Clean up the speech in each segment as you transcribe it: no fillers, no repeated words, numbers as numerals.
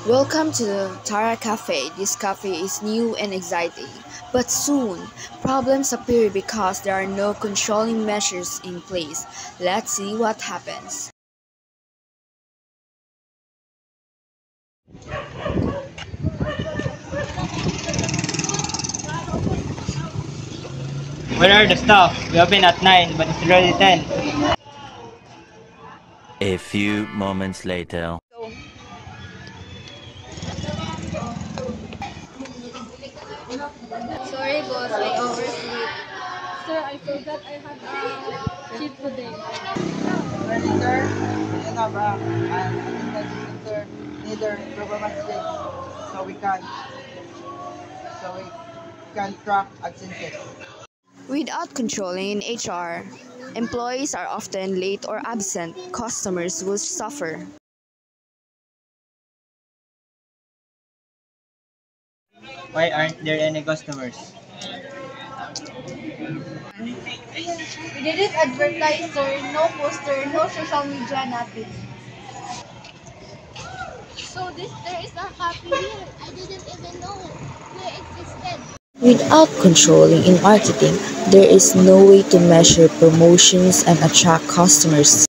Welcome to the Tara Cafe. This cafe is new and exciting, but soon problems appear because there are no controlling measures in place. Let's see what happens. Where are the staff? We open at 9, but it's already 10. A few moments later. Sorry, boss, I oversleep. Sir, I forgot I had a cheat today. Sir, you know, and attendance center neither performance checks, so we can track absences. Without controlling in HR, employees are often late or absent. Customers will suffer. Why aren't there any customers? We didn't advertise, sir. No poster, no social media, nothing. So there is a Happy Meal. I didn't even know they existed. Without controlling in marketing, there is no way to measure promotions and attract customers.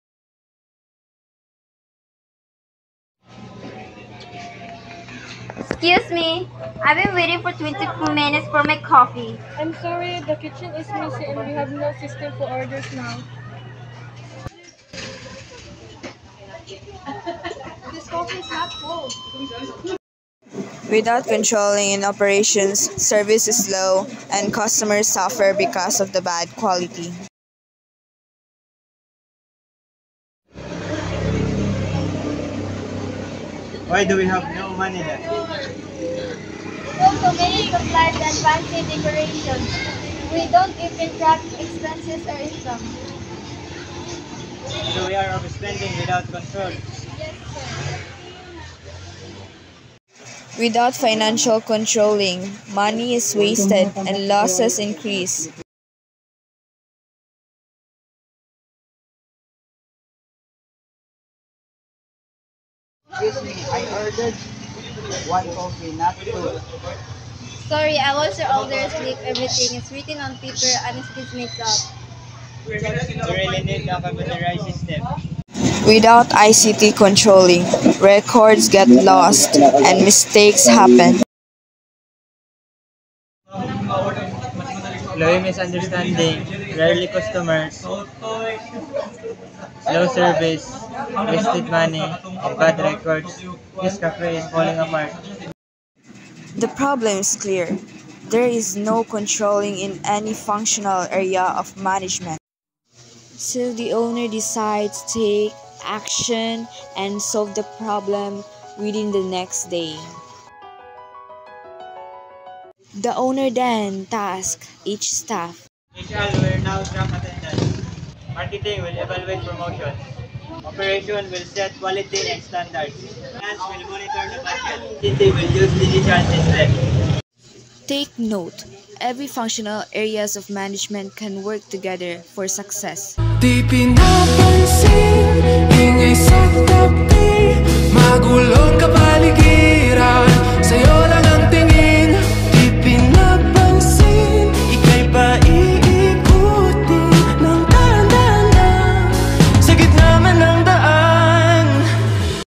Excuse me, I've been waiting for 22 minutes for my coffee. I'm sorry, the kitchen is messy and we have no system for orders now. This coffee is not cold. Without controlling in operations, service is low and customers suffer because of the bad quality. Why do we have no money then? So many supplies and fancy decorations. We don't even track expenses or income. So we are overspending without control. Yes, sir. Without financial controlling, money is wasted and losses increase. Excuse me, I ordered one coffee, not two. Sorry, I was your older sleep. Everything is written on paper and it's mixed up. We really need a computerized system. Without ICT controlling, records get lost and mistakes happen. Employee misunderstanding, rarely customers, slow service, wasted money, and bad records. This cafe is falling apart. The problem is clear. There is no controlling in any functional area of management. So the owner decides to take action and solve the problem within the next day. The owner then tasks each staff. HR will now track attendance. Marketing will evaluate promotions. Operation will set quality and standards. Finance will monitor the budget. IT will use digital systems. Take note, every functional areas of management can work together for success. Di pinapansin, ingay